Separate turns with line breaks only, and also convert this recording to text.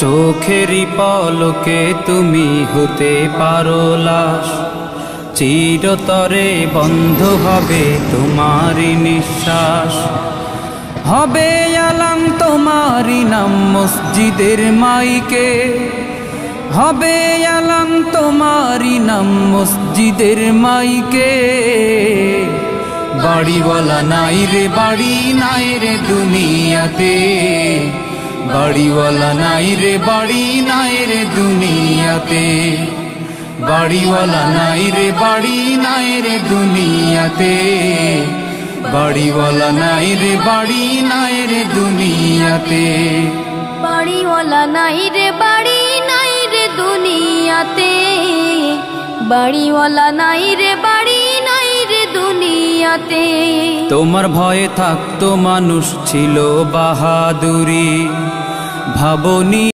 চোখেরই পলকে তুমি হতে পারো লাশ, চিরতরে বন্ধ হবে তোমারই নিঃশ্বাস। হবে আলাম তোমারই নাম মসজিদের মাইকে, হবে আলাম তোমারই নাম মসজিদের মাইকে। বাড়িওয়ালা নাই রে বাড়ি নাই রে দুনিয়াতে, বাড়িওয়ালা নাই রে বাড়ি নাই রে দুনিয়াতে, বাড়িওয়ালা নাই রে বাড়ি নাই রে দুনিয়াতে, বাড়িওয়ালা নাই রে বাড়ি নাই রে দুনিয়াতে,
বাড়িওয়ালা নাই রে বাড়ি নাই রে দুনিয়াতে, বাড়িওয়ালা নাই রে বাড়ি নাই রে দুনিয়াতে।
তোমার ভয়ে থাকতো মানুষ ছিল বাহাদুরি, ভাবনি